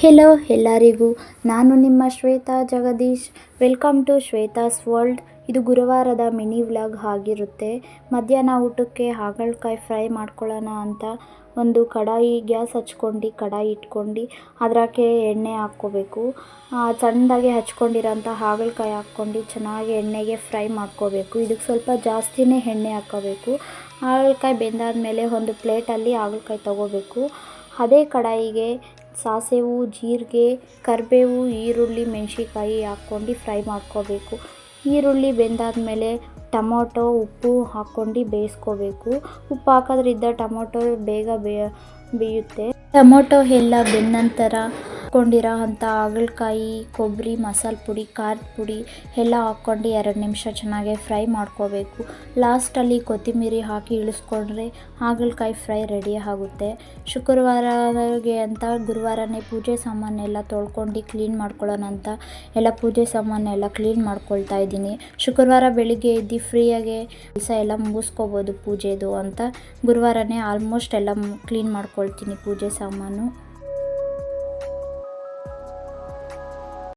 Hello ಎಲ್ಲರಿಗೂ, ನಾನು ನಿಮ್ಮ Shweta Jagadish. Welcome to Shweta's world. ಇದು ಗುರುವಾರದ ಮಿನಿ ವ್ಲಾಗ್ ಆಗಿರುತ್ತೆ. ಮಧ್ಯಾಹ್ನ ಊಟಕ್ಕೆ ಹಾಗಲಕಾಯಿ ಫ್ರೈ ಮಾಡ್ಕೊಳ್ಳೋಣ ಅಂತ ಒಂದು ಗ್ಯಾಸ್ ಹಚ್ಕೊಂಡು ಕಡಾಯಿ ಇಟ್ಕೊಂಡು ಅದಕ್ಕೆ ಎಣ್ಣೆ ಹಾಕ್ಕೋಬೇಕು. ಸಣ್ಣದಾಗಿ ಹಚ್ಕೊಂಡಿರೋಂಥ ಹಾಗಲಕಾಯಿ ಹಾಕ್ಕೊಂಡು ಚೆನ್ನಾಗಿ ಎಣ್ಣೆಗೆ ಫ್ರೈ ಮಾಡ್ಕೋಬೇಕು. ಇದಕ್ಕೆ ಸ್ವಲ್ಪ ಜಾಸ್ತಿನೇ ಎಣ್ಣೆ ಹಾಕ್ಕೋಬೇಕು. ಹಾಗಲಕಾಯಿ ಬೆಂದಾದಮೇಲೆ ಒಂದು ಪ್ಲೇಟಲ್ಲಿ ಹಾಗಲಕಾಯಿ ತಗೋಬೇಕು. ಅದೇ ಕಡಾಯಿಗೆ ಸಾಸಿವೆ, ಜೀರಿಗೆ, ಕರಿಬೇವು, ಈರುಳ್ಳಿ, ಮೆಣಸಿನ್ಕಾಯಿ ಹಾಕ್ಕೊಂಡು ಫ್ರೈ ಮಾಡ್ಕೋಬೇಕು. ಈರುಳ್ಳಿ ಬೆಂದಾದಮೇಲೆ ಟೊಮೊಟೊ, ಉಪ್ಪು ಹಾಕ್ಕೊಂಡು ಬೇಯಿಸ್ಕೋಬೇಕು. ಉಪ್ಪು ಹಾಕೋದ್ರಿಂದ ಟೊಮೊಟೊ ಬೇಗ ಬೇಯುತ್ತೆ. ಟೊಮೊಟೊ ಎಲ್ಲ ಬೆಂದ ನಂತರ ಹಾಕ್ಕೊಂಡಿರೋ ಅಂಥ ಹಾಗಲಕಾಯಿ, ಕೊಬ್ಬರಿ, ಮಸಾಲೆ ಪುಡಿ, ಖಾರದ ಪುಡಿ ಎಲ್ಲ ಹಾಕ್ಕೊಂಡು 2 ನಿಮಿಷ ಚೆನ್ನಾಗಿ ಫ್ರೈ ಮಾಡ್ಕೋಬೇಕು. ಲಾಸ್ಟಲ್ಲಿ ಕೊತ್ತಂಬರಿ ಹಾಕಿ ಇಳಿಸ್ಕೊಂಡ್ರೆ ಹಾಗಲಕಾಯಿ ಫ್ರೈ ರೆಡಿ ಆಗುತ್ತೆ. ಶುಕ್ರವಾರಗೆ ಅಂತ ಗುರುವಾರನೇ ಪೂಜೆ ಸಾಮಾನೆಲ್ಲ ತೊಳ್ಕೊಂಡು ಕ್ಲೀನ್ ಮಾಡ್ಕೊಳ್ಳೋಣ ಅಂತ ಎಲ್ಲ ಪೂಜೆ ಸಾಮಾನೆಲ್ಲ ಕ್ಲೀನ್ ಮಾಡ್ಕೊಳ್ತಾ ಇದ್ದೀನಿ. ಶುಕ್ರವಾರ ಬೆಳಿಗ್ಗೆ ಎದ್ದು ಫ್ರೀಯಾಗಿ ಕೆಲಸ ಎಲ್ಲ ಮುಗಿಸ್ಕೋಬೋದು ಪೂಜೆದು ಅಂತ ಗುರುವಾರನೇ ಆಲ್ಮೋಸ್ಟ್ ಎಲ್ಲ ಕ್ಲೀನ್ ಮಾಡ್ಕೊಳ್ತೀನಿ ಪೂಜೆ ಸಾಮಾನು.